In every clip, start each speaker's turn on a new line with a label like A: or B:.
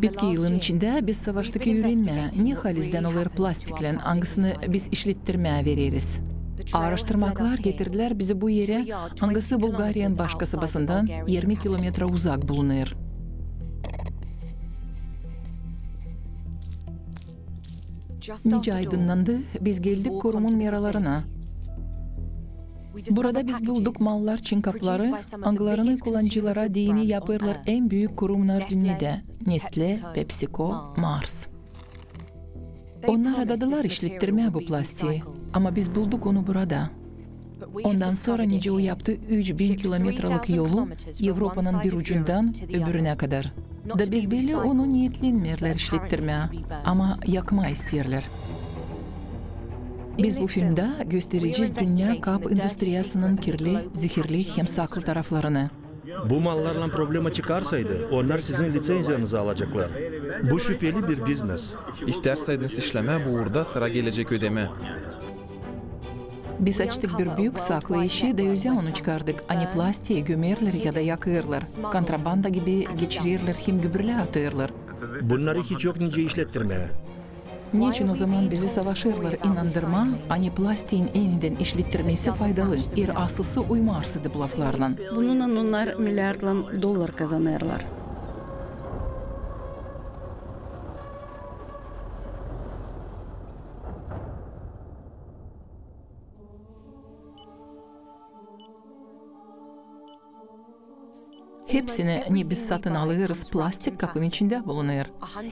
A: Bitki yılın içinde biz savaştaki öğrenme, ne halizden olur plastiklen angısını biz işlettirmeye veririz. Araştırmaklar getirdiler bizi bu yere, angısı Bulgariyan baş kasabasından 20 kilometre uzak bulunur. Nice aydınlandı, biz geldik kurumun meralarına. Burada biz bulduk mallar çin kapları, angılarını kullanıcılara dini yapırlar en büyük kurumlar dünyada. Nestle, PepsiCo, Mars. Onlar adadılar işlettirmeye bu plastiği ama biz bulduk onu burada. Ondan sonra nice o yaptı 3000 kilometrelik yolu Avrupa'nın bir ucundan öbürüne kadar. Da biz belli onu niyetlenmirler işlettirmeye ama yakma isterler. Biz bu filmde göstereceğiz dünya kap endüstriyasının kirli, zehirli hem saklı taraflarını.
B: Bu mallarla problema çıkarsaydı onlar sizin lisenziyanızı alacaklar. Bu şüpheli bir biznes.
C: İsterseniz işleme bu uğurda sıra gelecek ödeme.
A: Biz açtık bir büyük saklı işi de onu çıkardık. Hani plastiği gömerler ya da yakırlar. Kontrabanda gibi geçirirler hem gübürle atırlar.
B: Bunları hiç yok nice işlettirmeye.
A: Niçin o zaman bizi savaşırlar inandırma, hani plastiğin yeniden işlettirmesi faydalı, aslısı uymarsızdı bu laflarla.
D: Bununla onlar milyarlarla dolar kazanırlar.
A: Hepsini ne biz satın alırız, plastik kapın içinde bulunur.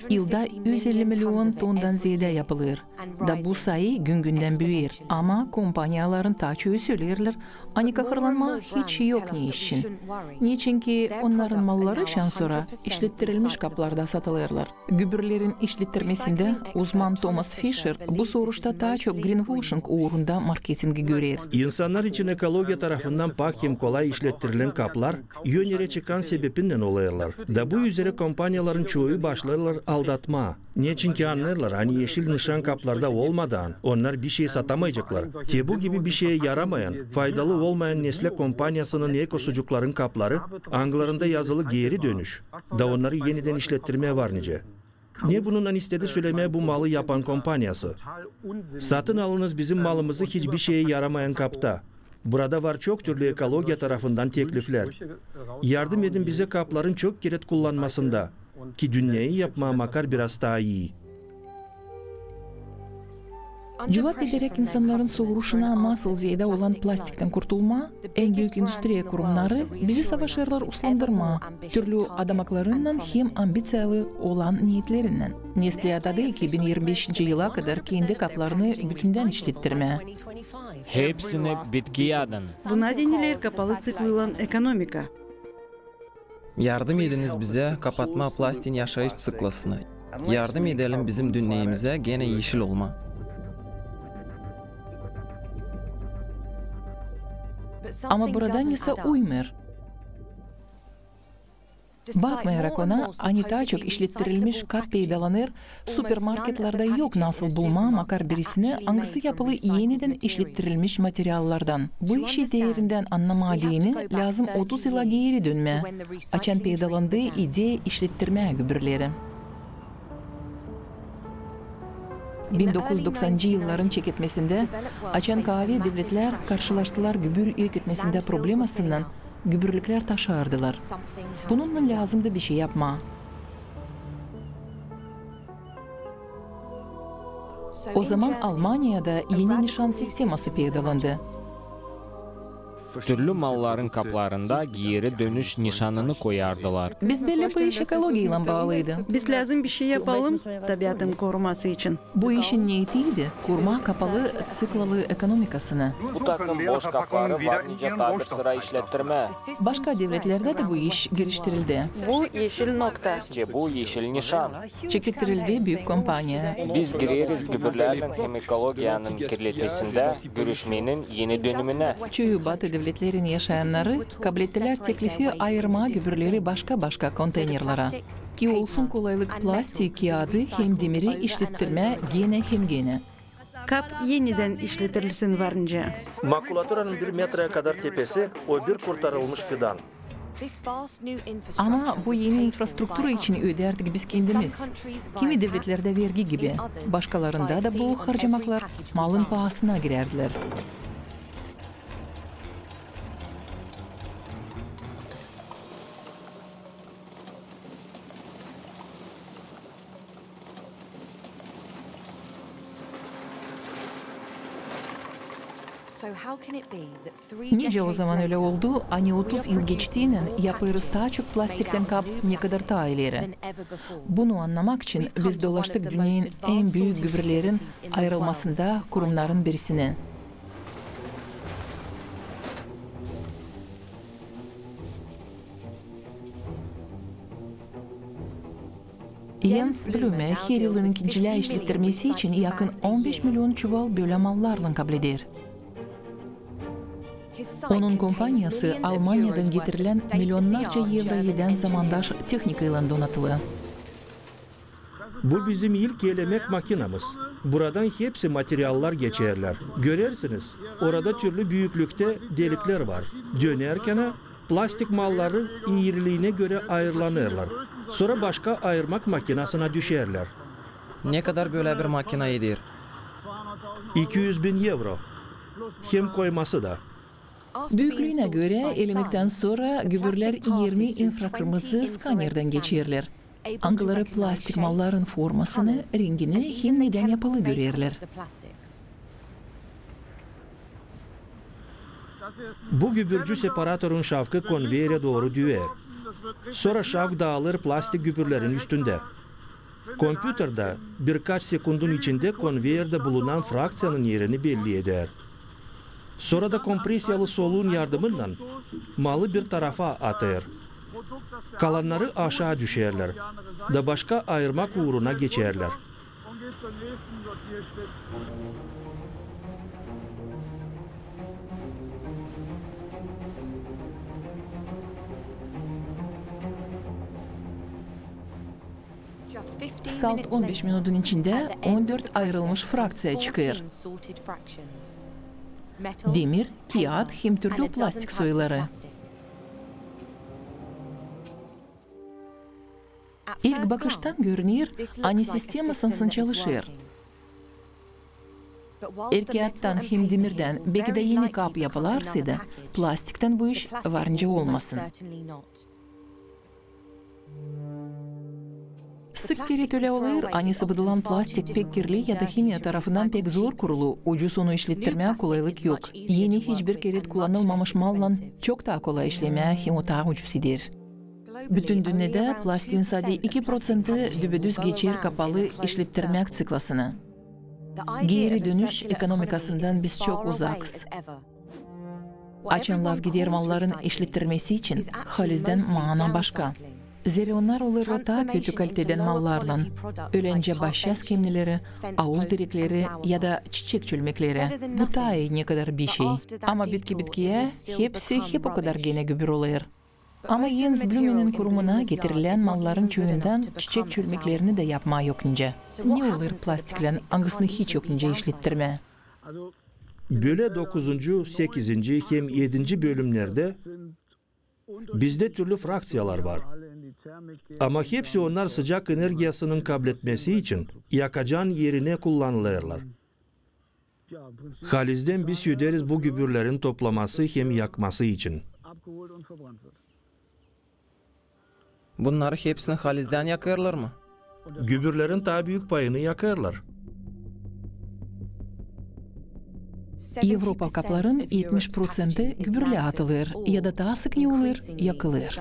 A: Yılda 150 milyon tondan ziyade yapılır. Da bu sayı gün günden büyür. Ama kompanyaların taçığı söylerler, hani kahırlanma hiç yok ne için. Niçin ki onların malları sonra işlettirilmiş kaplarda satılırlar. Gübürlerin işlettirmesinde uzman Thomas Fisher bu soruşta daha çok greenwashing uğrunda marketingi görür.
B: İnsanlar için ekoloji tarafından pak hem kolay işlettirilen kaplar yönere çıkan sebebinden oluyorlar. Da bu üzere kompanyaların çoğu başlarlar aldatma. Niçin ki anlarlar hani yeşil nişan kaplarda olmadan onlar bir şey satamayacaklar. Bu gibi bir şeye yaramayan, faydalı olmayan Nestle kompanyasının ekosucukların kapları anglarında yazılı geri dönüş. Da onları yeniden işlettirmeye var nice. Ne bununla istedi söylemeye bu malı yapan kompanyası. Satın alınız bizim malımızı hiçbir şeye yaramayan kapta. Burada var çok türlü ekoloji tarafından teklifler. Yardım edin bize kapların çok kere kullanmasında. Ki dünyayı yapmaya makar biraz daha iyi.
A: Cevap ederek insanların soğuruşuna nasıl ziyade olan plastikten kurtulma, en büyük endüstriya kurumları bizi savaşırlar uslandırma, türlü adamaklarından hem ambitsiyalı olan niyetlerinden. Nestle adadı 2025 yıla kadar kendi kaplarını bütünden işlettirme.
E: Hepsini bitkiye adın.
D: Buna denilir kapalı tıklı ekonomika.
C: Yardım ediniz bize kapatma plastiğin yaşayış sıklasını. Yardım edelim bizim dünyamıza gene yeşil olma.
A: Ama buradan ise uymuyor. Bakmayarak ona, hani daha çok işlettirilmiş kap peydalanır, süpermarketlerde yok nasıl bulma makar birisine angısı yapılı yeniden işlettirilmiş materyallardan. Bu işi değerinden anlamadığını lazım 30 yıla geri dönme. Açan peydalandığı ideya işlettirmeye gübürleri. 1990'cı yılların çekitmesinde açan kahve devletler karşılaştılar gübür öykütmesinde problemasından gübürlükler taşardılar. Bununla lazımdı bir şey yapma. O zaman Almanya'da yeni nişan sisteması peydalandı.
E: Türlü malların kaplarında geri dönüş nişanını koyardılar.
A: Biz belli bu iş ekolojiyle bağlıydı.
D: Biz lazım bir şey yapalım tabiatın koruması için.
A: Bu işin niyetiydi, kurma kapalı tsiklalı ekonomikasını.
E: Bu takım boş kapları var nice tabir sıra işlettirme.
A: Başka devletlerde de bu iş geliştirildi.
D: Bu yeşil nokta.
E: Bu yeşil nişan.
A: Çekittirildi büyük kompanya.
E: Biz gireriz gübürlerin hem ekolojiyanın kirletmesinde görüşmenin yeni dönümüne.
A: Çoğu batı devletlerin yaşayanları kabul ettiler teklifi ayırma gübürleri başka konteynerlara. Ki olsun kolaylık plastik kağıdı hem demiri işlettirme gene.
D: Kap yeniden işletilsin varınca.
B: Makulaturanın 1 metreye kadar tepesi o bir kurtarılmış fidan.
A: Ama bu yeni infrastruktura için öderdik biz kendimiz. Kimi devletlerde vergi gibi, başkalarında da bu harcamaklar malın pahasına girerdiler. Nice o zaman öyle oldu, hani 30 yıl geçtiğinin yaparız daha çok plastikten kap ne kadar daha ileri. Bunu anlamak için biz dolaştık dünyanın en büyük gübrelerin ayrılmasında kurumların birisine. Jens Blume her yılın ikinciliğe işlettirmesi için yakın 15 milyon çuval böyle mallarla kabul eder. Onun kompanyası Almanya'dan getirilen milyonlarca euro eden zamandaş teknikayla donatılı.
B: Bu bizim ilk elemek makinamız. Buradan hepsi materyaller geçerler. Görersiniz, orada türlü büyüklükte delikler var. Dönerken plastik malları iyiliğine göre ayrılanırlar. Sonra başka ayırmak makinasına düşerler.
C: Ne kadar böyle bir makine edir?
B: 200.000 euro. Hem koyması da.
A: Büyüklüğüne göre elemekten sonra gübürler 20 infrakırmızı skanerden geçerler. Angaları plastik malların formasını, rengini hem neden yapılı görürler.
B: Bu gübürcü separatörün şafkı konveyere doğru düğer. Sonra şafk dağılır plastik gübürlerin üstünde. Kompüterde birkaç sekundun içinde konveyerde bulunan fraksiyanın yerini belli eder. Sonra da kompresyalı soluğun yardımıyla malı bir tarafa atar. Kalanları aşağı düşerler. Da başka ayırmak uğruna geçerler.
A: Salt 15 minutun içinde 14 ayrılmış fraksiya çıkıyor. Demir, kağıt hem türlü plastik soyuları. İlk bakıştan görünür, hani sistemasının çalışır. Kağıttan hem demirden belki de yeni kap yapılarsa da plastikten bu iş varınca olmasın. Sık kere öyle olur, hani sıvıdılan plastik pek kirli ya da kimya tarafından pek zor kurulu, ucuz onu işlettirmeye kolaylık yok. Yeni hiçbir kere kullanılmamış malla çok daha kolay işlemeye hem o daha ucuz eder. Bütün dünyada plastiğin sadece 2% düpedüz geçer kapalı işlettirmek sıklasını. Geri dönüş ekonomikasından biz çok uzakız. Açan lav gider malların işlettirmesi için halizden mana başka. Zeri onlar olur daha kötü kaliteden mallarla, ölence başyaz kemnileri, avul direkleri ya da çiçek çölmekleri. Bu daha iyi ne kadar bir şey. Ama bitkiye hepsi hep o kadar gene gübür oluyor. Ama Jens Blume'nin kurumuna getirilen malların çoğundan çiçek çölmeklerini de yapma yokunca. Ne olur plastiklen hangisini hiç yokunca işlettirme?
B: Böyle 9. 8. hem 7. bölümlerde bizde türlü fraksiyalar var. Ama hepsi onlar sıcak enerjisinin kabul etmesi için yakacağın yerine kullanılırlar. Halizden biz öderiz bu gübürlerin toplaması hem yakması için.
C: Bunları hepsini halizden yakarlar mı?
B: Gübürlerin daha büyük payını yakarlar.
A: Avrupa kapların 70% gübürle atılır ya da daha sık ne olur, yakılır.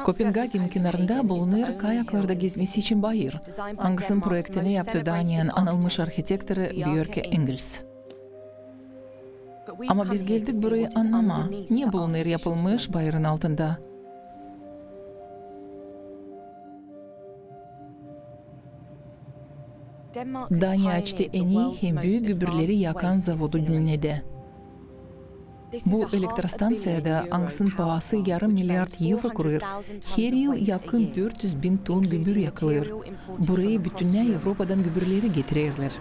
A: Kopenhagen kenarında bulunur kayaklarda gezmesi için bayır. Hangisinin projektini yaptı Danya'nın anılmış arhitektörü Björke Engels. Ama biz geldik burayı anlama. Niye bulunur yapılmış bayırın altında? Daniya en iyi hem büyük gübürleri yakan zavodu dünyada. Bu elektrostansiyada angısın pahası yarım milyard euro kurur. Her yıl yakın 400 bin ton gübür yakılır. Buraya bütünler Avrupa'dan gübürleri getirirler.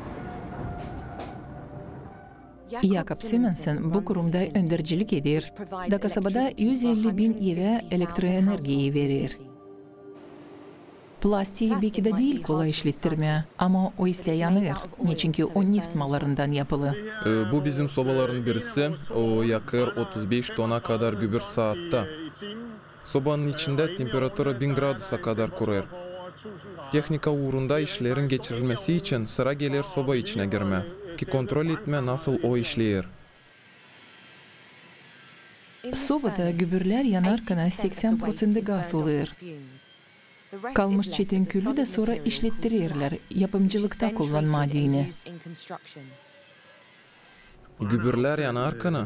A: Jakob Simonsen bu kurumda öndürücülük eder. Da kasabada 150 bin eve elektroenerjiyi verir. Plastiği belki de değil kolay işlettirme ama o isle yanır. Çünkü o neft mallarından yapılı.
C: Bu bizim sobaların birisi. O yakır 35 tona kadar gübür saatte. Sobanın içinde temperatürü 1000 gradusa kadar kurur. Teknika uğrunda işlerin geçirilmesi için sıra gelir soba içine girme. Ki kontrol etme nasıl o işleyir.
A: Sobada gübürler yanarken 80% gaz olur. Kalmış çetin külü de sonra işlettirirler. Yapımcılıkta kullanmadığını.
C: Gübürler yanarken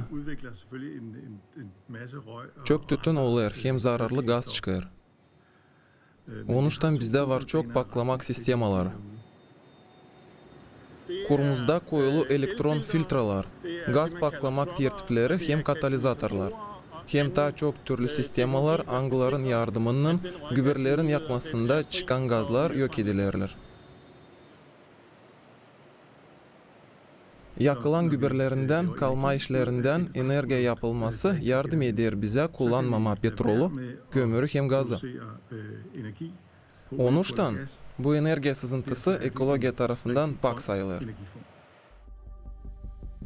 C: çok tütün olur hem zararlı gaz çıkar. Onuştan bizde var çok paklamak sistemaları. Kurumuzda koyulu elektron filtralar, gaz paklamak tertipleri hem katalizatorlar. Hem daha çok türlü sistemalar angıların yardımının gübürlerin yakmasında çıkan gazlar yok edilirler. Yakılan gübürlerinden, kalma işlerinden enerji yapılması yardım eder bize kullanmama petrolü, kömürü hem gazı. Onuştan bu enerji sızıntısı ekoloji tarafından pak sayılır.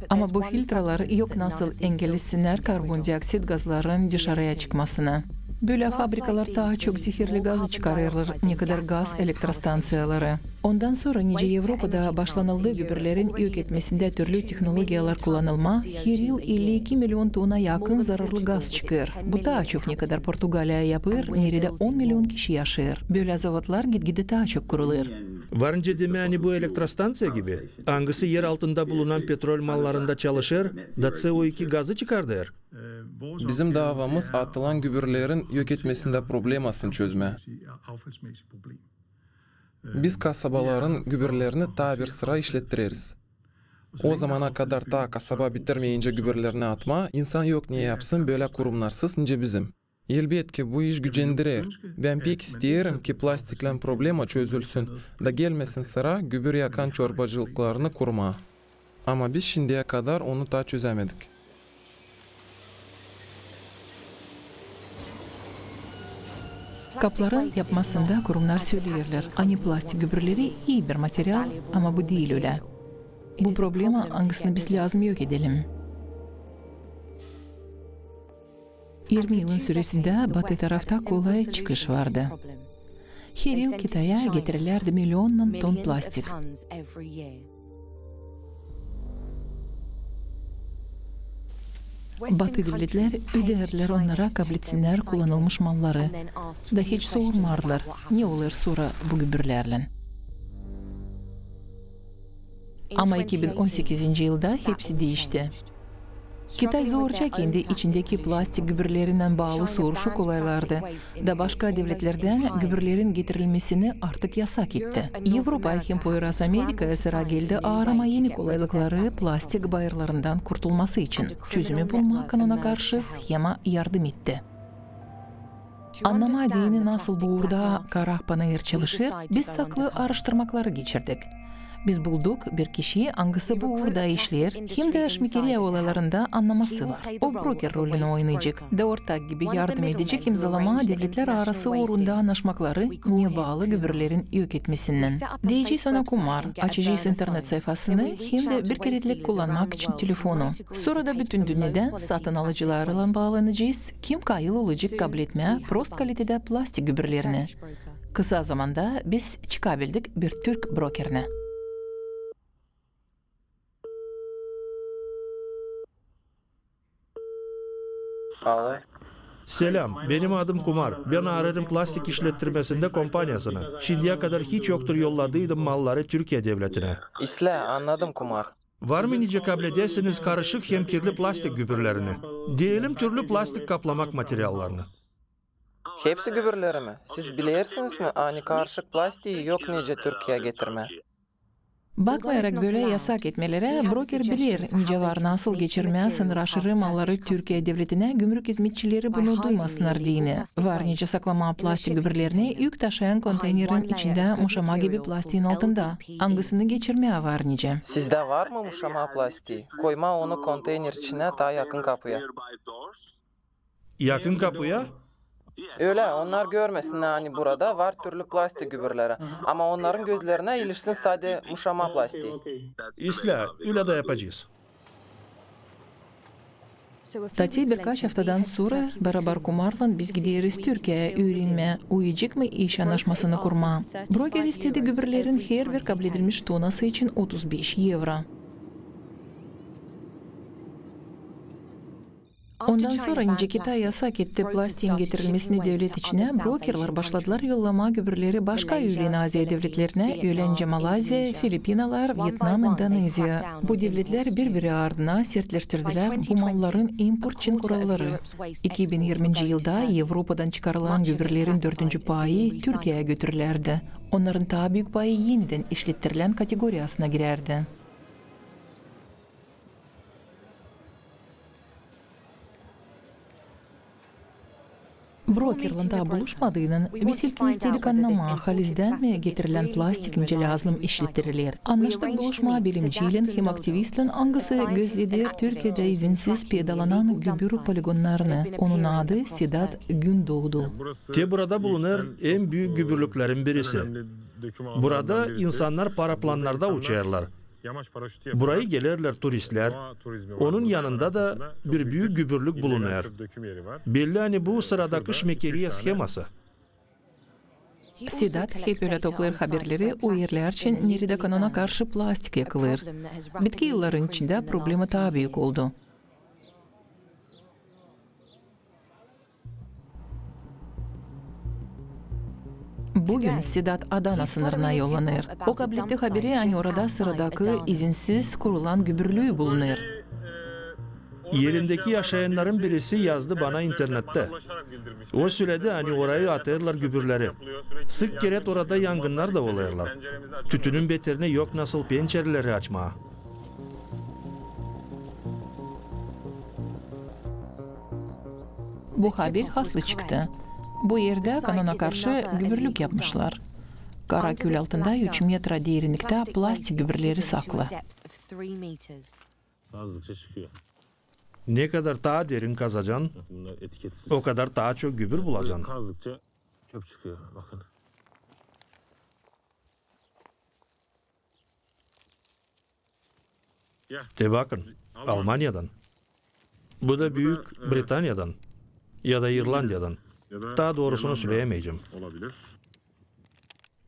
A: Ama bu filtralar yok nasıl engellesinler karbondioksit gazların dışarıya çıkmasını. Böyle fabrikalar daha çok zehirli gazı çıkarırlar ne kadar gaz elektrostansiyaları. Ondan sonra nice Avrupa'da başlanıldığı gübürlerin yok etmesinde türlü teknolojiyalar kullanılma, her yıl 52 milyon tona yakın zararlı gaz çıkar. Bu daha çok ne kadar Portugalya yapır, nerede 10 milyon kişi yaşar. Böyle zavodlar gitgide daha çok kurulur.
B: Varınca demeni bu elektrostansiya gibi. Angısı yer altında bulunan petrol mallarında çalışır, da CO2 gazı çıkardır.
C: Bizim davamız atılan gübürlerin yok etmesinde problemasını çözme. Biz kasabaların gübürlerini ta bir sıra işlettiririz. O zamana kadar ta kasaba bitirmeyince gübürlerini atma, insan yok niye yapsın böyle kurumlarsız nice bizim. Elbette bu iş gücendirir. Ben pek isterim ki plastiklen problema çözülsün da gelmesin sıra gübür yakan çorbacılıklarını kurma. Ama biz şimdiye kadar onu da çözemedik.
A: Kapların yapmasında kurumlar söylüyorlar. Hani plastik gübürleri iyi bir materyal ama bu değil öyle. Bu problema angısını biz lazım yok edelim. 20 yılın süresinde batı tarafta kolay çıkış vardı. Her yıl Kitay'a getirirlerdi milyonla ton plastik. Batı devletler öderler onlara kabul etsinler kullanılmış malları. Da hiç sormarlar ne olur sonra bu gübürlerle. Ama 2018 yılda hepsi değişti. Kitay zorca kendi içindeki plastik gübürlerinden bağlı soruşu kolaylardı. Da başka devletlerden gübürlerin getirilmesini artık yasak etti. Avrupa hem Poyraz Amerika'ya sıra geldi arama yeni kolaylıkları plastik bayırlarından kurtulması için. Çözümü bulmak ona karşı schema yardım etti. Anlamadığını nasıl bu uğurda kara panayır çalışır, biz saklı araştırmaları geçirdik. Biz bulduk bir kişi angısı bu uğurda işler, hem de şmikeriya olaylarında anlaması var. O broker rolünü oynayacak, da ortak gibi yardım edecek imzalama devletler arası uğrunda anlaşmakları niye bağlı gübürlerin yok etmesinden. Diyeceğiz ona Kumar, açacağız internet sayfasını hem de bir kerelik kullanmak için telefonu. Sonra da bütün dünyadan satın alıcılarla bağlanacağız, kim kayıl olacak kabul etmeye prost kalitede plastik gübürlerini. Kısa zamanda biz çıkabildik bir Türk brokerine.
B: Selam, benim adım Kumar. Ben ararım plastik işlettirmesinde kompanyasını. Şimdiye kadar hiç yoktur yolladıydım malları Türkiye devletine.
C: İsle anladım Kumar.
B: Var mı nice kabul ederseniz karışık hem kirli plastik gübürlerini? Diyelim türlü plastik kaplamak materyallarını.
C: Hepsi gübürleri mi? Siz bilirsiniz mi? Ani karışık plastiği yok nice Türkiye'ye getirme.
A: Bakmayarak böyle yasak etmelere, broker bilir nice var nasıl geçirmeye sınır aşırı malları Türkiye devletine gümrük hizmetçileri bunu duymasınlar diyini. Var nice saklama plastik gübürlerini yük taşıyan konteynerin içinde muşama gibi plastiğin altında. Hangısını geçirmeye var nice.
C: Sizde var mı muşama plastiği? Koyma onu konteyner içine daha yakın kapıya.
B: Yakın kapıya?
C: Öyle onlar görmesin hani burada var türlü plastik gübürleri. Ama onların gözlerine ilişsin sadece muşama plastiği.
B: İsla, öyle de yapacağız.
A: Tati birkaç haftadan sonra beraber kumarla biz gideriz Türkiye'ye öğrenme, uyacak mı iş anlaşmasını kurma. Broker istedi gübürlerin her bir kabul edilmiş tonası için 35 euro. Ondan sonra nice Kitay yasak etti plastiğin getirilmesini devlet içine, brokerlar başladılar yollama gübürleri başka üyelen Azya devletlerine, öylence Malezya, Filipinalar, Vietnam, Endonezya. Bu devletler birbiri ardına sertleştirdiler bu malların import için kuralları. 2020 yılda Avrupa'dan çıkarılan gübürlerin 4. payı Türkiye'ye götürülerdi. Onların daha büyük payı yeniden işlettirilen kategoriyasına girerdi. Brokerlanda buluşmadığının bir istedik anlama, halizden mi getirilen plastik ince lazım işlettirilir. Anlaştık buluşma bilimciyle hem aktivistlerin hangisi gözledi Türkiye'de izinsiz pedalanan gübür poligonlarını. Onun adı Sedat Gündoğdu.
B: Burada bulunan en büyük gübürlüklerin birisi. Burada insanlar paraplanlarda uçarlar. Burayı gelirler turistler. Onun yanında da bir büyük gübürlük bulunuyor. Belli hani bu sıradaki şmekeriye scheması.
A: Sedat hep öyle toplar haberleri o yerler için nerede kanona karşı plastik yakılır. Bitki yılların içinde problemi daha büyük oldu. Bugün Sedat Adana sınırına yollanır. O kabilette haberi yani orada sıradaki izinsiz kurulan gübürlüğü bulunur.
B: Yerindeki yaşayanların birisi yazdı bana internette. O söyledi hani orayı atarlar gübürleri. Sık kere orada yangınlar da oluyorlar. Tütünün beterini yok nasıl pencereleri açma.
A: Bu haber haslı çıktı. Bu yerde kanona karşı gübürlük yapmışlar. Karakül altında 3 metre derinlikte plastik gübürleri saklı.
B: Ne kadar daha derin kazacaksın, o kadar daha çok gübür bulacaksın.
F: Kazdıkça hep çıkıyor. Bakın.
B: De bakın, Almanya'dan. Bu da Büyük Britanya'dan ya da İrlanda'dan. Daha doğrusunu söyleyemeyeceğim.
F: Olabilir.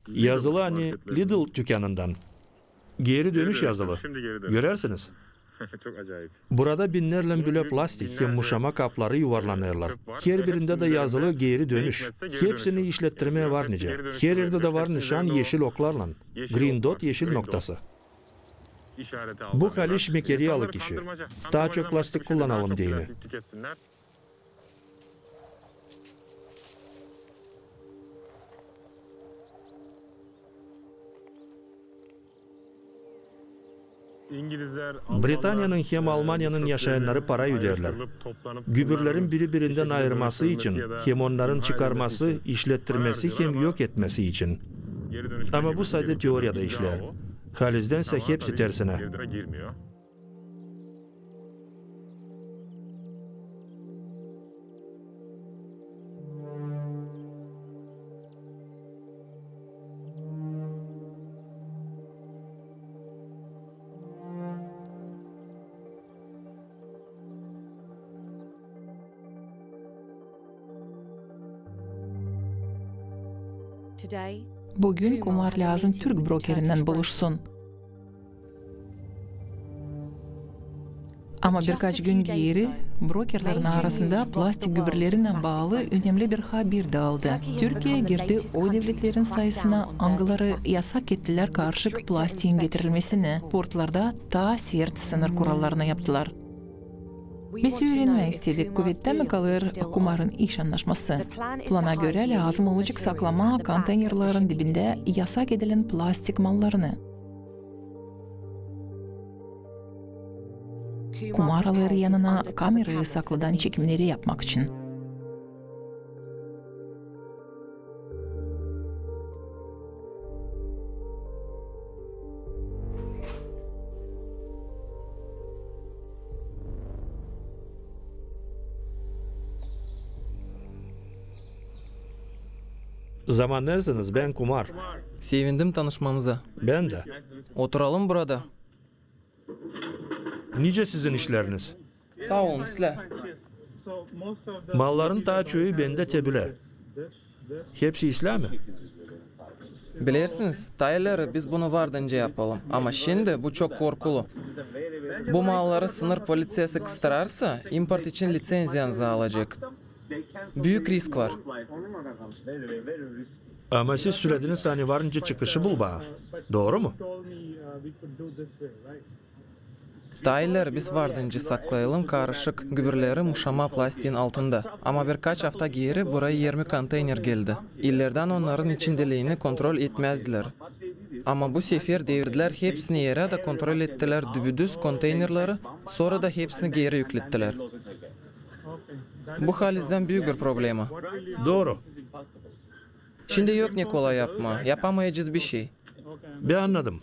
B: Yazılı hani Lidl dükkanından. Geri dönüş yazılı.
F: Şimdi geri dönüş.
B: Görersiniz.
F: Çok acayip.
B: Burada binlerle bile plastik hem muşama kapları yuvarlanırlar. Her birinde de yazılı geri dönüş. Hepsini işlettirmeye var nice. Her yerde de var nişan yeşil oklarla. Green dot yeşil noktası. Bu hali şmekeriyalı kişi. Daha çok plastik kullanalım diyeni. Britanya'nın hem Almanya'nın yaşayanları para öderler. Gübürlerin birbirinden ayırması için, hem onların çıkarması, işlettirmesi hem yok etmesi için. Ama bu sadece teoriyada işler. Halizdense hepsi tersine.
A: Bugün Kumar lazım Türk brokerinden buluşsun. Ama birkaç gün geri brokerlerin arasında plastik gübürlerinden bağlı önemli bir haber dağıldı. Türkiye girdi o devletlerin sayısına angıları yasak ettiler karşı plastiğin getirilmesini. Portlarda daha sert sınır kurallarına yaptılar. Biz öğrenmek istedik, kuvvette mi kalır Kumar'ın iş anlaşması? Plana göre lazım olacak saklama konteynerlerin dibinde yasak edilen plastik mallarını. kumar alır yanına kamerayı sakladan çekimleri yapmak için.
B: Zamanlarsınız, ben Kumar.
C: Sevindim tanışmamıza.
B: Ben de.
C: Oturalım burada.
B: Nice sizin işleriniz?
C: Sağ olun, sizler.
B: Malların ta çoğu bende tebile. Hepsi İslami.
C: Bilirsiniz, Tyler biz bunu vardınca yapalım. Ama şimdi bu çok korkulu. Bu malları sınır polisiyası kıstırarsa import için lisenziyanızı alacak. Büyük risk var.
B: Ama siz söylediniz hani varınca çıkışı bul bana. Doğru mu?
C: Tyler biz vardınca saklayalım karışık gübürleri muşama plastiğin altında. Ama birkaç hafta geri buraya 20 konteyner geldi. İllerden onların içindeliğini kontrol etmezdiler. Ama bu sefer devirdiler hepsini yere de kontrol ettiler dübüdüz konteynerleri, sonra da hepsini geri yüklettiler. Bu halizden büyük bir problema.
B: Doğru.
C: Şimdi yok ne kolay yapma, yapamayacağız bir şey.
B: Ben anladım.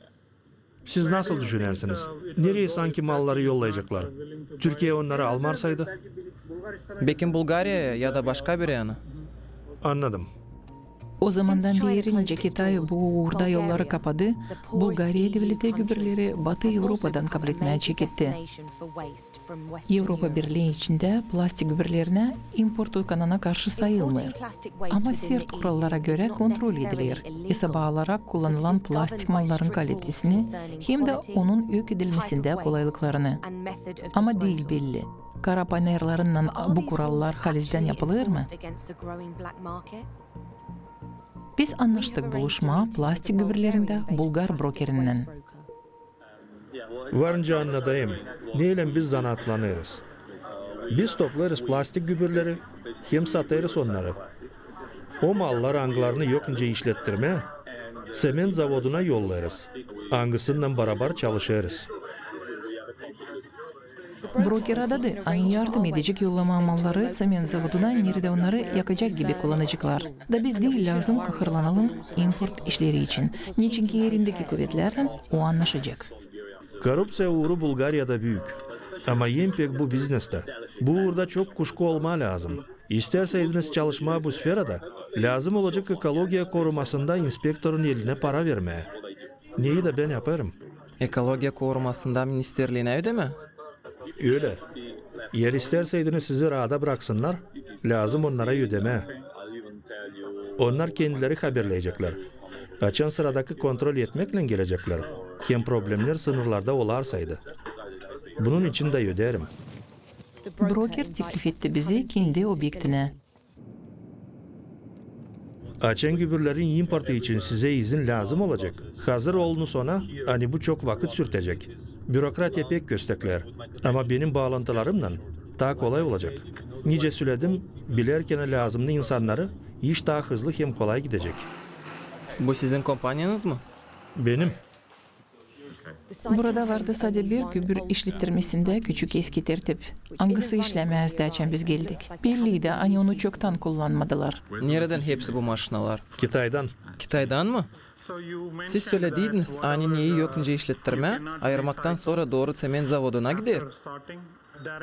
B: Siz nasıl düşünürsünüz? Nereye sanki malları yollayacaklar? Türkiye onları almarsaydı?
C: Belki Bulgarya'ya ya da başka bir yana.
B: Anladım.
A: O zamandan beri nice Kitay bu uğurda yolları kapadı, Bulgarya devleti gübürleri Batı Avrupa'dan kabul etmeye çekitti. Avrupa Birliği içinde plastik gübürlerine importu kanuna karşı sayılmıyor. Ama sert kurallara göre kontrol edilir. Hesaba alarak kullanılan plastik malların kalitesini hem de onun ök edilmesinde kolaylıklarını. Ama değil belli. Kara panayırlarından bu kurallar halizden yapılır mı? Biz anlaştık buluşma plastik gübürlerinde Bulgar brokerinden.
B: Varınca anladayım. Neyle biz zanaatlanırız. Biz toplarız plastik gübürleri, hem satarız onları. O mallar anglarını yokunca işlettirme, sement zavoduna yollarız. Angısından beraber çalışırız.
A: Broker adadı, aynı yardım edecek yollama malları sement zavoduna nerede onları yakacak gibi kullanacaklar. Da biz değil lazım kahırlanalım import işleri için. Niçinki yerindeki kuvvetlerden o anlaşacak.
B: Korrupsiya uğru Bulgarya'da büyük. Ama en pek bu bizneste. Bu uğurda çok kuşku olma lazım. İsterseydiniz çalışma bu sferada, lazım olacak ekologiya korumasında inspektörün eline para vermeye. Neyi de ben yaparım.
C: Ekologiya korumasında ministerliğine ödeme?
B: Öyle. Yer isterseydiniz sizi rahata bıraksınlar, lazım onlara ödeme. Onlar kendileri haberleyecekler. Açan sıradaki kontrol etmekle gelecekler. Hem problemler sınırlarda olarsaydı. Bunun için de öderim.
A: Broker teklif etti bizi kendi obyektine.
B: Açan gübürlerin importu için size izin lazım olacak. Hazır olunu sonra, hani bu çok vakit sürtecek. Bürokratya pek köstekler. Ama benim bağlantılarımla daha kolay olacak. Nice söyledim, bilerken lazımlı insanları iş daha hızlı hem kolay gidecek.
C: Bu sizin kompanyanız mı?
B: Benim.
A: Burada vardı sadece bir gübür işlettirmesinde küçük eski tertip. Hangisi işlemezdi açan biz geldik. Belliydi, hani onu çoktan kullanmadılar.
C: Nereden hepsi bu maşinalar?
B: Kitay'dan.
C: Kitay'dan mı? Siz söylediydiniz, ani neyi yokunca işlettirme, ayırmaktan sonra doğru sement zavoduna gider.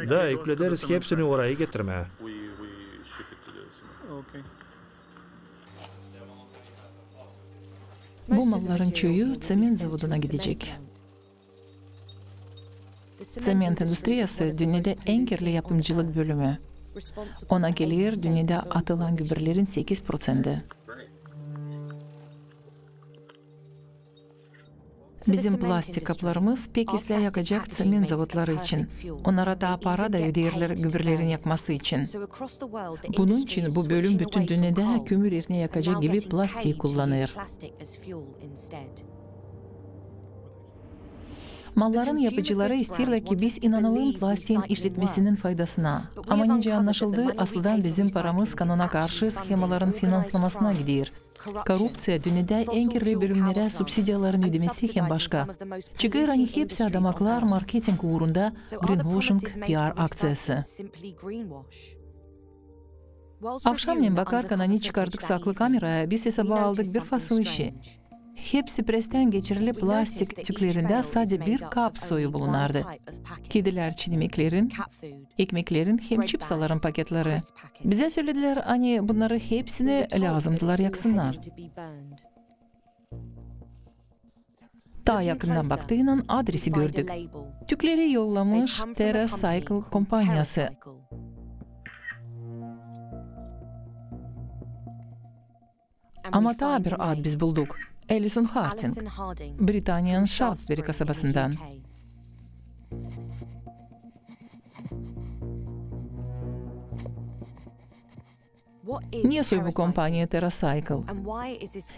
B: Da yüklederiz hepsini oraya getirmeye.
A: Bu malların çoğu sement zavoduna gidecek. Sement endüstriyası dünyada en kirli yapımcılık bölümü. Ona gelir dünyada atılan gübürlerin 8%. Bizim plastik kaplarımız pek isle yakacak sement zavodları için. Onlara daha para da öderler gübürlerin yakması için. Bunun için bu bölüm bütün dünyada kömür yerine yakacak gibi plastiği kullanır. Malların yapıcıları isterler ki biz inanalım plastiğin işletmesinin faydasına. Ama nice anlaşıldı, aslında bizim paramız kanuna karşı schemaların finanslamasına gidiyor. Korrupsiya dünyada en kirli bölümlere subsidiyaların ödemesi hem başka. Çünkü hani hepsi adamaklar marketing uğrunda greenwashing PR aksiyası. Akşamleyin bakarken hani çıkardık saklı kameraya biz hesaba aldık bir fasıl işi. Hepsi presten geçirili plastik tüklerinde sadece bir kap soyu bulunardı. Kediler çiğnemeklerin, ekmeklerin hem çipsaların paketleri. Bize söylediler hani bunları hepsini lazımdılar yaksınlar. Daha yakından baktığıyla adresi gördük. Tükleri yollamış TerraCycle kompanyası. Ama daha bir ad biz bulduk. Alison Harding, Britanya'nın Shaftesbury kasabasından. Niye soy bu kompanya TerraCycle?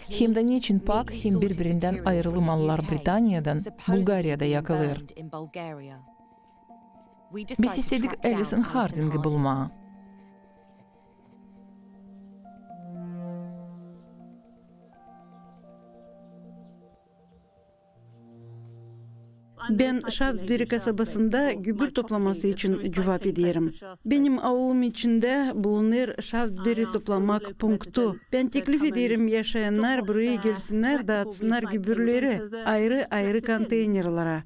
A: Hem de niçin pak hem birbirinden ayrılı mallar Britanya'dan, Bulgarya'da yakılır? Biz istedik Alison Harding'i bulma.
D: Ben Shaftesbury kasabasında gübre toplaması için cevap ederim. Benim avlum içinde bulunur Shaftesbury toplamak punktu. Ben teklif ederim yaşayanlar buraya gelsinler dağıtsınlar gübreleri ayrı ayrı konteynerlara.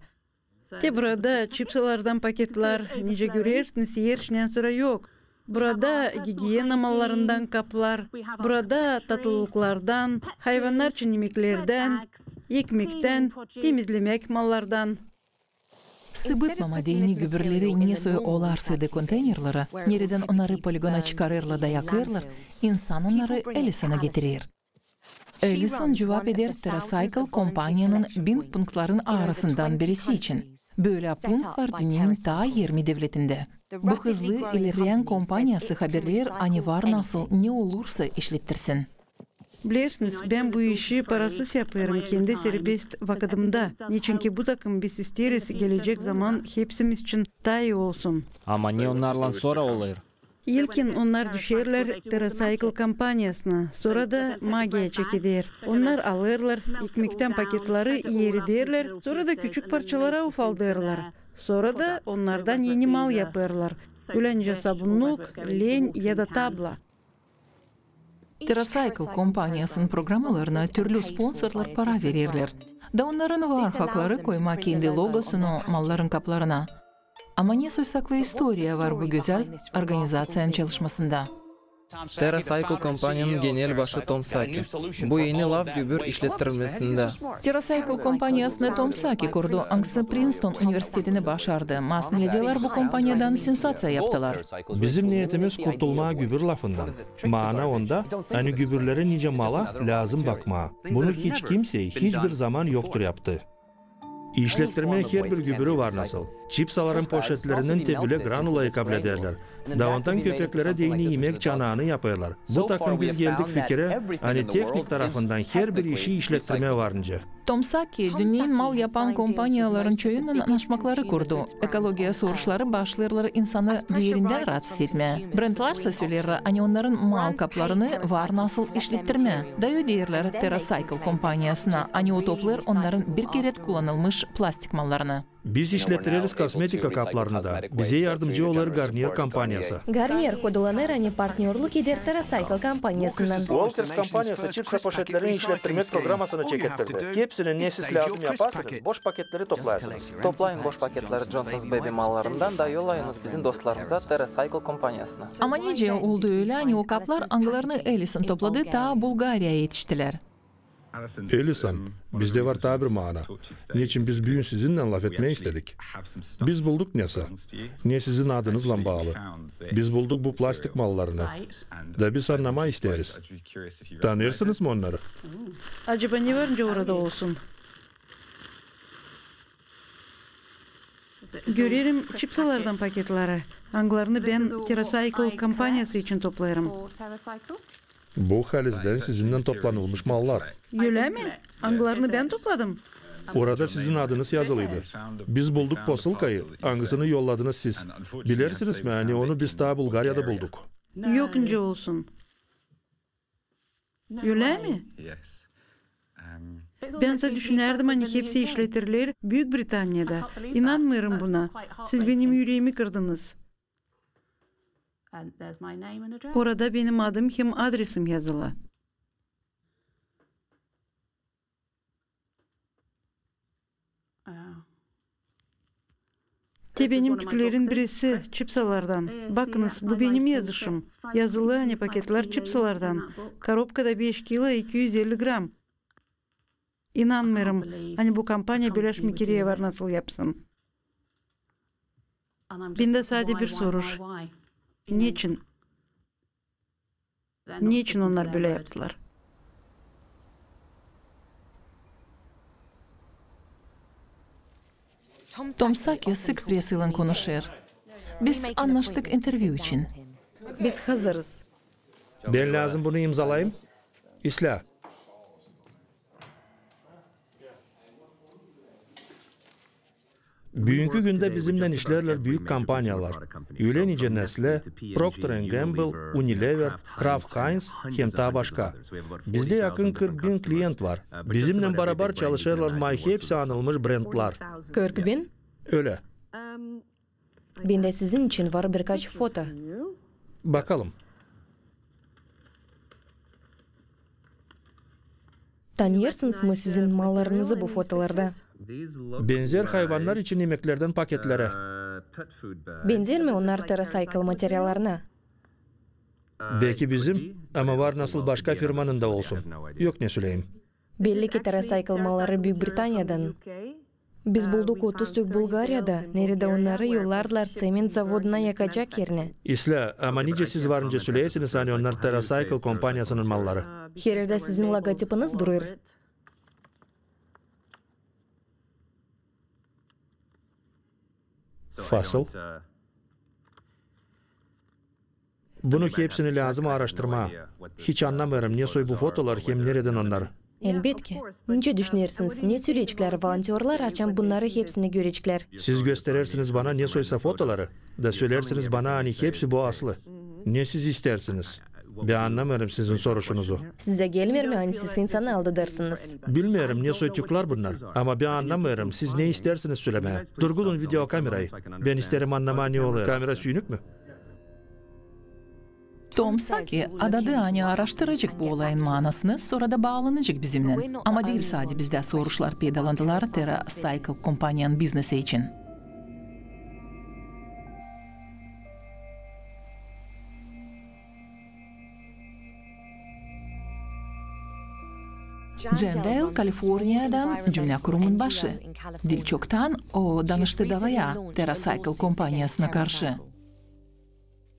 D: Burada çipsalardan paketler, nice görürsünüz yerçinen sonra yok. Burada gigiyena mallarından kaplar, burada tatlılıklardan, hayvanlar için yemeklerden, ekmekten, temizlemek mallardan.
A: Sıvıtmama değini gübreleri niye soyu olarsa da konteynerlara, nereden onları poligona çıkarırlar da yakırlar, insan onları Alison'a getirir. Alison cevap eder TerraCycle kompanyanın 1000 punktların arasından birisi için. Böyle punkt var dünyanın ta 20 devletinde. Bu hızlı ilerleyen kompanyası haberler hani var nasıl ne olursa işlettirsin.
D: Bilirsiniz, ben bu işi parasız yaparım kendi serbest vakadımda. Çünkü bu takım biz isteriz gelecek zaman hepsimiz için daha iyi olsun.
E: Ama ne onlarla sonra olur?
D: İlkin onlar düşerler TerraCycle kampanyasına, sonra da magiye çekilir. Onlar alırlar, ekmekten paketleri yeridirler, sonra da küçük parçalara ufaldırlar. Sonra da onlardan yeni mal yaparlar. Gülence sabunluk, len ya da tabla.
A: TerraCycle kompanyasının programalarına türlü sponsorlar para verirler. Da onların var hakları koyma kendi logosunu malların kaplarına. Ama ne soysaklı istoriya var bu güzel organizasyon çalışmasında.
C: TerraCycle kompanyanın genel başı Tom Saki. Bu yeni lav gübür işlettirmesinde.
A: TerraCycle kompanyasını Tom Saki kurdu. Angsa Princeton Üniversitesi'ni başardı. Mass medyalar bu kompanyadan sensasyon yaptılar.
B: Bizim niyetimiz kurtulma gübür lafından. Mana onda, hani gübürlere nice mala lazım bakma. Bunu hiç kimse hiçbir zaman yoktur yaptı. İşlettirmeye her bir gübürü var nasıl. Çipsaların poşetlerinin tebüle granulayı kabul ederler. Davantan köpeklere değini yemek çanağını yaparlar. Bu takım biz geldik fikire, hani teknik tarafından her bir işi işlettirmeye varınca.
A: Tom Saki, dünyanın mal yapan kompanyaların çoğunun anlaşmakları kurdu. Ekologiya soruşları başlarlar insanı diğerinden rahatsız etme. Brandlarsa söylerler, hani onların mal kaplarını var nasıl işlettirme. Dayo derler TerraCycle kompanyasına, hani o toplar onların bir kere kullanılmış plastik mallarını.
B: Biz işlettiririz kosmetika kaplarını da. Bize yardımcı olur Garnier kampanyası.
G: Garnier kodulanır hani partnerlik eder TerraCycle kampanyasından.
B: Walters kampanyası çipsa poşetlerini işlettirmek programasını çekettirdi. Hepsinin ne siz lazım yaparsanız boş paketleri toplarsınız.
C: Toplayın boş paketleri Johnson's Baby mallarından da yollayınız bizim dostlarımıza TerraCycle kompanyasına.
A: Ama nice oldu öyle hani o kaplar anglarını Alison topladı ta Bulgarya'ya yetiştiler.
F: Alison, bizde var tabir mana. Niçin biz bugün sizinle laf etmeyi istedik? Biz bulduk neyse. Ne sizin adınızla bağlı. Biz bulduk bu plastik mallarını. Da biz anlama isteriz. Tanırsınız mı onları?
D: Acaba ne varınca orada olsun? Görürüm çipsalardan paketleri. Anglarını ben TerraCycle kampanyası için toplarım.
F: Bu halizden sizinden toplanılmış mallar.
D: Öyle mi? Anglarını ben topladım.
B: Orada sizin adınız yazılıydı. Biz bulduk posulkayı. Hangisini yolladınız siz? Bilirsiniz mi? Hani onu biz daha Bulgarya'da bulduk.
D: Yokunca olsun. Öyle mi? Bense düşünerdim hani hepsi işletirler Büyük Britanya'da. İnanmıyorum buna. Siz benim yüreğimi kırdınız. Orada benim adım hem adresim yazılı. Benimkilerin birisi çipsalardan. Bakınız bu benim yazışım. Yazılı hani paketler çipsalardan. Korobkada 5 kilo 250 gram. İnanmıyorum. Hani bu kampanya Birleşmiş Milletler nasıl yapsın? Bende sadece bir soru. Niçin? Niçin onlar böyle yaptılar?
A: Tom Saki sık presiyle konuşur. Biz anlaştık interview için.
G: Biz hazırız.
B: Ben lazım bunu imzalayayım. İsla. Bugünkü günde bizimle işlerler büyük kampanyalar. Öyle nice nesle, Procter & Gamble, Unilever, Kraft Heinz, hem ta başka. Bizde yakın 40 bin klient var. Bizimle beraber çalışırlar mı hepsi anılmış brandlar.
G: 40 bin?
B: Öyle.
G: Bende sizin için var birkaç foto.
B: Bakalım.
G: Tanıyorsunuz mu sizin mallarınızı bu fotolarda?
B: Benzer hayvanlar için yemeklerden paketlere.
G: Benzer mi onlar TerraCycle materyallarına?
B: Belki bizim ama var nasıl başka firmanın da olsun. Yok ne söyleyeyim.
G: Belli ki TerraCycle malları Büyük Britanya'dan. Biz bulduk 30 Türk Bulgarya'da. Nerede onları yollarlar sement zavoduna yakacak yerine.
B: İsla ama nice siz varınca söyleyesiniz hani onlar TerraCycle kompanyasının malları.
G: Her yerde sizin logotipiniz durur.
B: Fasıl. Bunu hepsini lazım araştırma. Hiç anlamıyorum ne soy bu fotolar hem nereden onlar.
G: Elbette. Nice düşünürsünüz? Ne söyleyecekler? Volontörler açan bunları hepsini görecekler.
B: Siz gösterirsiniz bana ne soysa fotoları. Da söylersiniz bana hani hepsi bu aslı. Ne siz istersiniz? Ben anlamıyorum sizin soruşunuzu.
G: Size gelmiyor mu hani siz insanı aldatırsınız?
B: Bilmiyorum ne soytuklar bunlar. Ama ben anlamıyorum. Siz ne istersiniz söylemeye. Durgulun video kamerayı. Ben isterim anlama ne oluyor. Kamera suyunuk mu?
A: Tom Saki adadı hani araştıracak bu olayın manasını sonra da bağlanacak bizimle. Ama değil sadece bizde soruşlar pedalandılar TerraCycle kompanyanın biznesi için. Jendale, Kaliforniya'dan cümle kurumun başı. Dil çoktan o danıştı davaya TerraCycle kompanyasına karşı.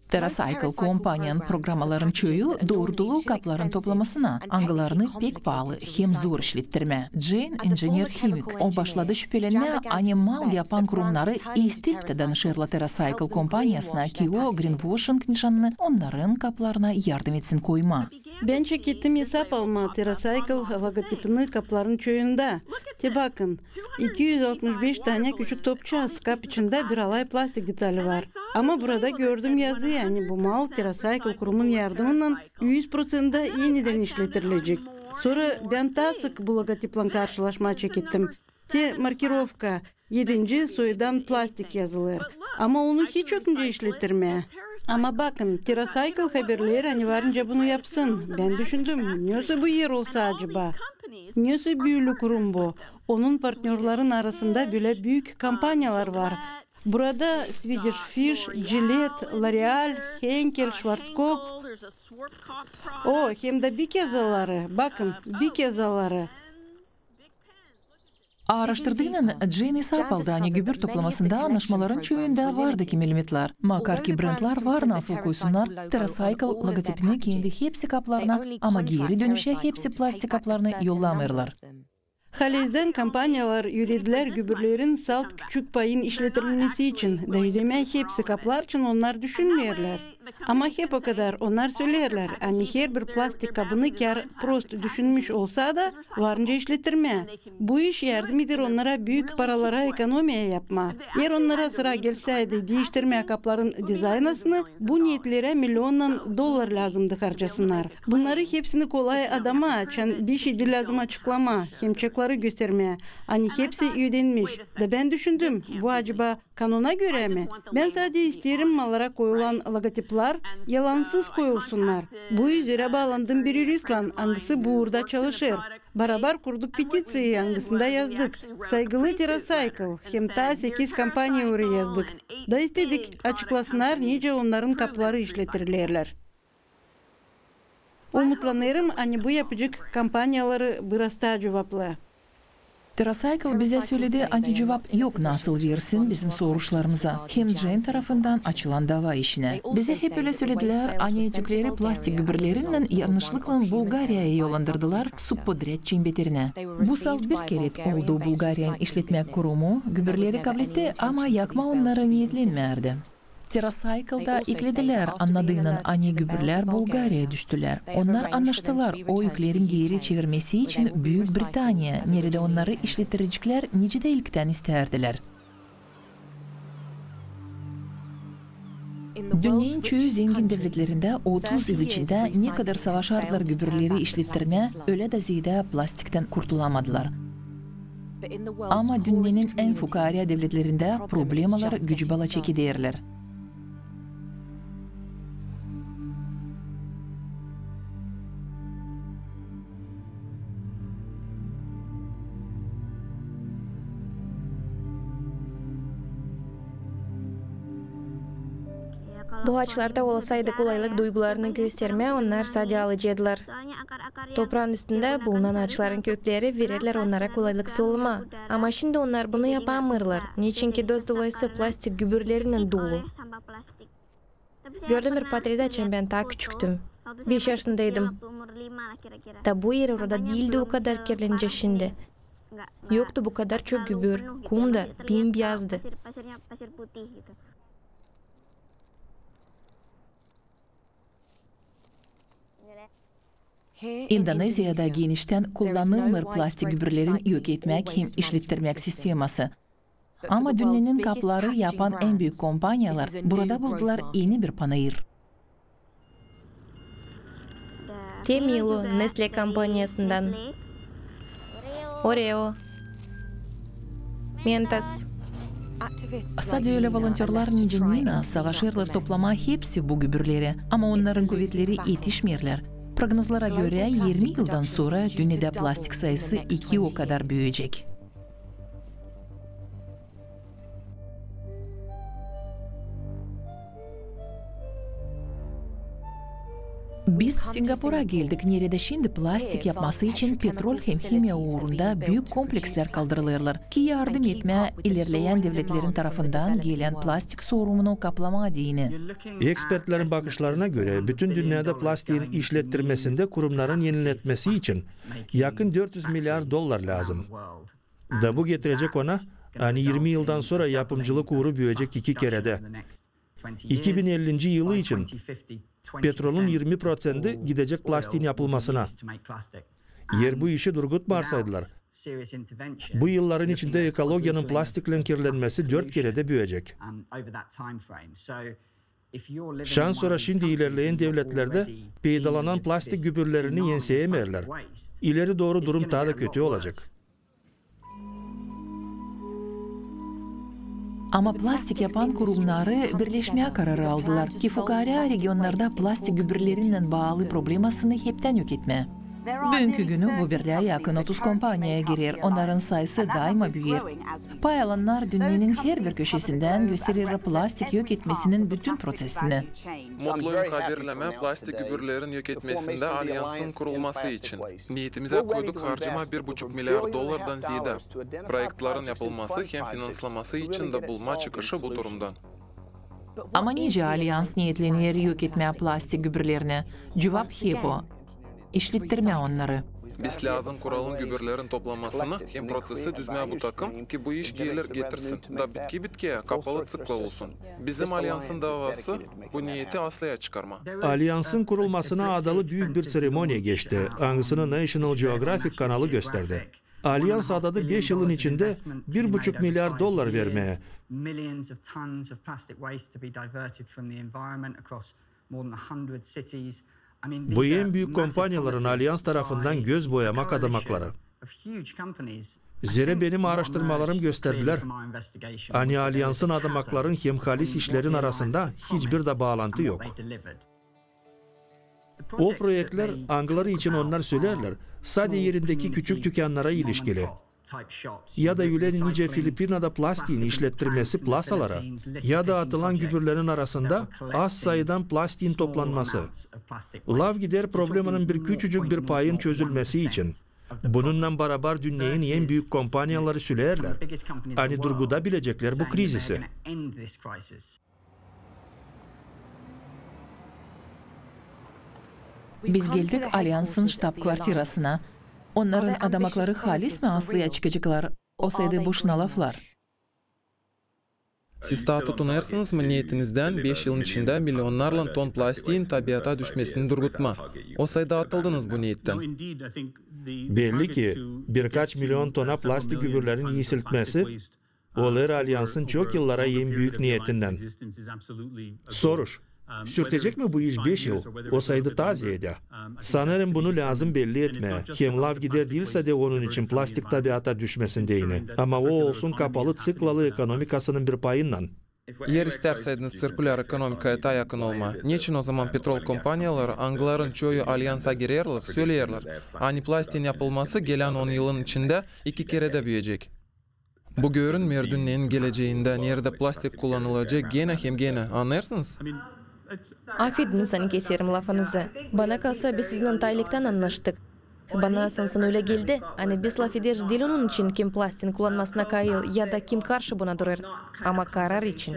A: TerraCycle kompanyanın programmaların çoğu doğruluğu kapların toplamasına, angılarını pek pahalı hem zor işlettirme. Jane, inженер химик, o başladı şüphelenme, hani mal yapan kurumları isteyip de danışırla TerraCycle kompanyasına ki o greenwashing nişanını onların kaplarına yardım etsin koyma.
D: Ben çekittim hesap alma TerraCycle logotipini kapların çoğunda. Bakın, 265 tane küçük topçaz kap içinde bir alay plastik detali var. Ama burada gördüm yazı yani bu mal TerraCycle kurumun yardımından 100% yeniden işletilecek. Sonra ben daha sık bu logotiple karşılaşma çekittim. Markirovka 7. soydan plastik yazılır. Ama onu hiç önce işletirme. Ama bakın TerraCycle haberleri hani varınca bunu yapsın. Ben düşündüm. Neyse bu yer olsa acaba? Neyse büyülü kurum bu. Onun partnerlerin arasında böyle büyük kampanyalar var. Burada Swedish Fish, Gillette, L'Oreal, Henkel, Schwarzkopf. Hem de bir kezaları. Bakın bir kezaları.
A: Araştırdığının Jane hesap aldı hani gübür toplamasında anlaşmaların çoğunda vardı ki milimetler. Makarki brandlar var nasıl koysunlar. TerraCycle logotipini kendi hepsi kaplarına ama geri dönüşe hepsi plastik kaplarına yollamırlar.
D: Halez'den kampanyalar yürüdüler gübürlerin salt küçük payın işletilmesi için. Değilme hepsi kaplar için onlar düşünmüyorlar. Ama hep o kadar onlar söylerler. Hani her bir plastik kabını kar prost düşünmüş olsa da varınca işletirme. Bu iş yardım eder onlara büyük paralara ekonomiye yapma. Eğer onlara sıra gelseydi değiştirme kapların dizaynasını bu niyetlere milyondan dolar lazımdı harcasınlar. Bunları hepsini kolay adama açan bir şey de lazım açıklama. Hem çakları göstermeye. Hani hepsi ödenmiş. Da ben düşündüm. Bu acaba kanuna göre mi? Ben sadece isterim mallara koyulan logotipler yalansız koyulsunlar. Bu üzere bağlandım bir yürüyüşle. Hangisi bu uğurda çalışır. Beraber kurduk petisyeyi hangisinde yazdık. Saygılı TerraCycle. Hem ta 8 kampanya uğru yazdık. Da istedik açıklasınlar nice onların kapları işletirlerler. Umutlanırım hani bu yapacak kampanyaları biraz daha cevaplı.
A: TerraCycle bize söyledi, hani cevap yok nasıl versin bizim soruşlarımıza. Hem Jane tarafından açılan dava işine. Bize hep öyle söylediler, hani yükleri plastik gübürlerinden yanlışlıkla Bulgarya'ya yollandırdılar subpodret çimbeterine. Bu sal bir kere oldu Bulgarya'nın işletme kurumu, gübürleri kabul etti ama yakma onlara niyetlenmerdi. TerraCycle'da eklediler anladığının ani gübürler Bulgarya'ya düştüler. Onlar anlaştılar o yüklerin geri çevirmesi için Büyük Britanya, nerede onları işlettiriciler nice de ilkten isterdiler. Dünyanın çoğu zengin devletlerinde 30 yıl içinde ne kadar savaşardılar gübürleri işlettirme, öyle de ziyade plastikten kurtulamadılar. Ama dünyanın en fukara devletlerinde problemalar gücü bala çekiderler.
G: Bu ağaçlarda olsaydı kolaylık duygularını gösterme, onlar sadece alıcıdılar. Toprağın üstünde bulunan ağaçların kökleri verirler onlara kolaylık solma. Ama şimdi onlar bunu yapamırlar. Niçin ki dost dolayısı plastik gübürlerinin dolu. Gördüm bir patride için ben daha küçüktüm. 5 yaşındaydım. Da bu yer orada değildi o kadar kirlenince şimdi. Yoktu bu kadar çok gübür. Kum da bembeyazdı.
A: Indonezya'da genişten kullanılır plastik gübürlerin yok etmek hem işlettirmek sisteması. Ama dünyanın kapları yapan en büyük kompanyalar burada buldular yeni bir panayır.
G: Temilo Nestle kampanyasından. Oreo. Mentos.
A: Sadece öyle volontörler nice savaşırlar toplama hepsi bu gübürleri ama onların kuvvetleri yetişmirler. Prognozlara göre 20 yıldan sonra dünyada plastik sayısı 2 o kadar büyüyecek. Biz Singapur'a geldik. Nerede şimdi plastik yapması için petrol hem kimya uğrunda büyük kompleksler kaldırılırlar ki yardım etme ilerleyen devletlerin tarafından gelen plastik sorununu kaplama dini.
B: Ekspertlerin bakışlarına göre bütün dünyada plastiğin işlettirmesinde kurumların yeniletmesi için yakın 400 milyar dolar lazım. Da bu getirecek ona hani 20 yıldan sonra yapımcılık uğru büyüyecek 2 kerede. 2050. yılı için petrolün 20% gidecek plastiğin yapılmasına. Yer bu işi durgutmarsaydılar, bu yılların içinde ekologiyanın plastikle kirlenmesi 4 kerede büyüyecek. Şan sonra şimdi ilerleyen devletlerde peydalanan plastik gübürlerini yenseyemerler. İleri doğru durum daha da kötü olacak.
A: Ama plastik yapan kurumları birleşmeye kararı aldılar ki fukara regionlarda plastik gübürlerinden bağlı problemasını hepten yok etme. Bugünkü günü bu birliğe yakın 30 kompanyaya girer, onların sayısı daima büyür. Pay alanlar dünyanın her bir köşesinden gösterir plastik yok etmesinin bütün prosesini.
C: Mutluyum haberleme plastik gübürlerin yok etmesinde alyansın kurulması için. Niyetimize koyduk harcama 1,5 milyar dolardan ziyade. Proyektlerin yapılması hem finanslaması için de bulma çıkışı bu durumdan.
A: Ama nice alyans niyetlenir yok etmeye plastik gübürlerini? Cevap hep o. İşlettirme onları.
C: Biz lazım kuralın gübürlerin toplanmasını hem prosesi düzmeye bu takım ki bu iş gelir getirsin. Da bitkiye kapalı tıkla olsun. Bizim alyansın davası bu niyeti aslaya çıkarma.
B: Alyansın kurulmasına adalı büyük bir seremoniye geçti. Anısını National Geographic kanalı gösterdi. Alyans adadı 5 yılın içinde $1,5 milyar vermeye. Bu en büyük kompanyaların Alyans tarafından göz boyamak adamakları. Zira benim araştırmalarım gösterdiler. Ani Alyansın adamakların hem halis işlerin arasında hiçbir de bağlantı yok. O projeler Angları için onlar söylerler. Sadece yerindeki küçük dükkanlara ilişkili. Ya da yülen nice Filipina'da plastiğin işlettirmesi plasalara ya da atılan gübürlerin arasında az sayıdan plastiğin toplanması. Lav gider probleminin bir küçücük bir payın çözülmesi için. Bununla beraber dünyanın en büyük kompanyaları söylerler. Hani durguda bilecekler bu krizisi.
A: Biz geldik Alyans'ın ştab-kvartirasına. Onların adamakları halis mi aslıya çıkacaklar? O sayede boşuna laflar.
C: Siz daha tutunarsınız mı niyetinizden 5 yılın içinde milyonlarla ton plastiğin tabiata düşmesini durgutma? O sayede atıldınız bu niyetten.
B: Belli ki birkaç milyon tona plastik gübürlerin yisiltmesi olur Alyans'ın çok yıllara en büyük niyetinden. Soruş. Sürtecek mi bu iş 5 yıl? O sayıda taziyede. Sanırım bunu lazım belli etme. Hem lav gider değilse de onun için plastik tabiata düşmesin deyini. Ama o olsun kapalı tıklalı ekonomikasının bir payından.
C: Yer isterseydiniz sirküler ekonomikaya da yakın olma. Niçin o zaman petrol kompanyaları Angların çoğu alyansa girerler, söyleyerler. Ani plastiğin yapılması gelen 10 yılın içinde 2 kere de büyüyecek. Bu görünmüyor dünyanın geleceğinde nerede plastik kullanılacak gene hem gene anlarsınız?
G: Affediniz hani keserim lafınızı. Bana kalsa biz sizin Taylık'tan anlaştık. Bana sansan öyle geldi. Hani biz laf ederiz değil onun için kim plastiğin kullanmasına kayıl ya da kim karşı buna durur. Ama karar için.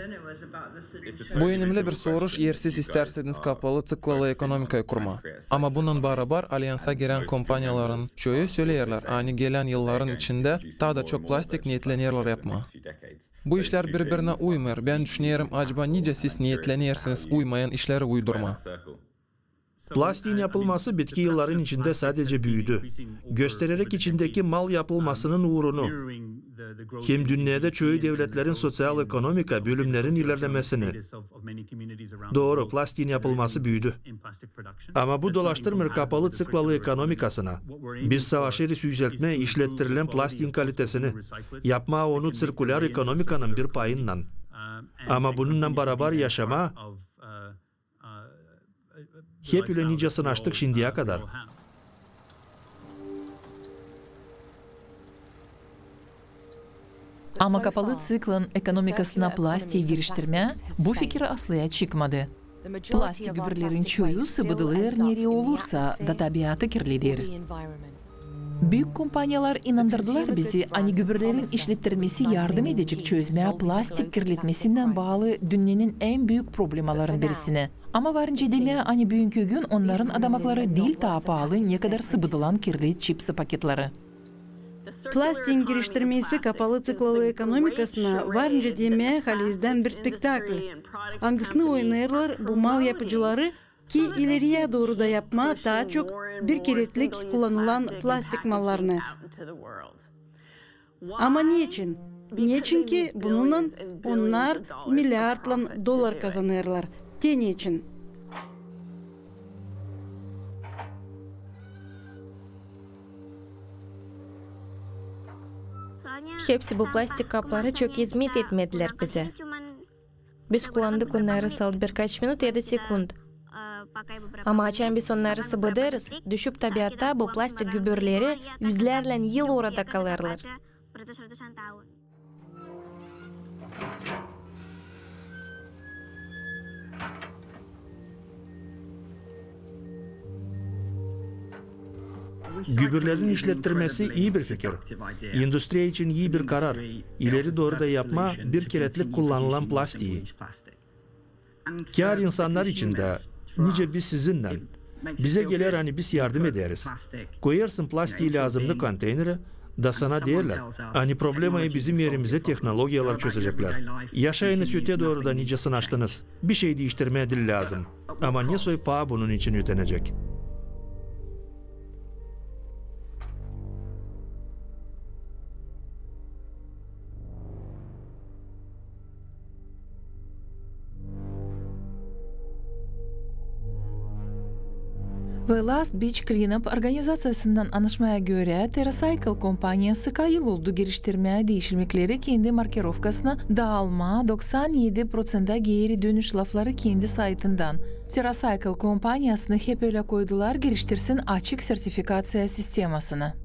C: Bu önemli bir soruş yersiz isterseniz kapalı tıklalı ekonomikayı kurma. Ama bunun beraber alyansa giren kompanyaların çoğu söyleyerler. Hani gelen yılların içinde daha da çok plastik niyetlenirler yapma. Bu işler birbirine uymuyor. Ben düşünüyorum acaba nice siz niyetlenirsiniz uymayan işleri uydurma.
B: Plastiğin yapılması bitki yılların içinde sadece büyüdü. Göstererek içindeki mal yapılmasının uğrunu. Hem dünyada çoğu devletlerin sosyal-ekonomika bölümlerin ilerlemesini. Doğru, plastiğin yapılması büyüdü. Ama bu dolaştırmır kapalı tıklalı ekonomikasına. Biz savaşırız yüceltme işlettirilen plastiğin kalitesini. Yapma onu sirküler ekonomikanın bir payından. Ama bununla beraber yaşama hep öyle nicasını açtık şimdiye kadar.
A: Ama kapalı tıklın ekonomikasına plastiği giriştirme bu fikir aslıya çıkmadı. Plastik gübürlerin çoğu sıvıdılır nereye olursa da tabiatı kirlidir. Büyük kompanyalar inandırdılar bizi, hani gübürlerin işlettirmesi yardım edecek çözmeye plastik kirletmesinden bağlı dünyanın en büyük problemaların birisini. Ama varınca demeye hani bugünkü gün onların adamakları değil daha pahalı ne kadar sıvıdılan kirli çipsi paketleri.
D: Plastiğin giriştirmesi kapalı tıklalı ekonomikasına varınca demeye halizden bir spektakl. Hangisini oynarlar bu mal yapıcıları ki ileriye doğru da yapma daha çok bir keretlik kullanılan plastik mallarını. Ama niçin? Niçin ki bununla onlar milyarlarla dolar kazanırlar. Niçin?
G: Hepsi bu plastik kapları çok hizmet etmediler bize. Biz kullandık onları sal birkaç minut ya da sekund. Ama açan biz onları sıvıdırız, düşüp tabiatta bu plastik gübürleri yüzlerle yıl orada kalırlar.
B: Gübürlerin işlettirmesi iyi bir fikir. Endüstriye için iyi bir karar. İleri doğru da yapma bir keretlik kullanılan plastiği. Kâr insanlar için de nice biz sizinle Bize gelir hani biz yardım ederiz. Koyarsın plastiği lazımlı konteynere, da sana derler. Hani problemayı bizim yerimize teknolojiyalar çözecekler. Yaşayınız öte doğru da nicesini açtınız. Bir şey değiştirmeye dil lazım. Ama ne soy paha bunun için ödenecek.
A: The Last Beach Cleanup organizasyasından anlaşmaya göre TerraCycle kompaniyası kayıl oldu geliştirmeye değişiklikleri kendi markerovkasına dağılma 97% geri dönüş lafları kendi saytından. TerraCycle kompaniyasını hep öyle koydular geliştirsin açık sertifikasya sistemasını.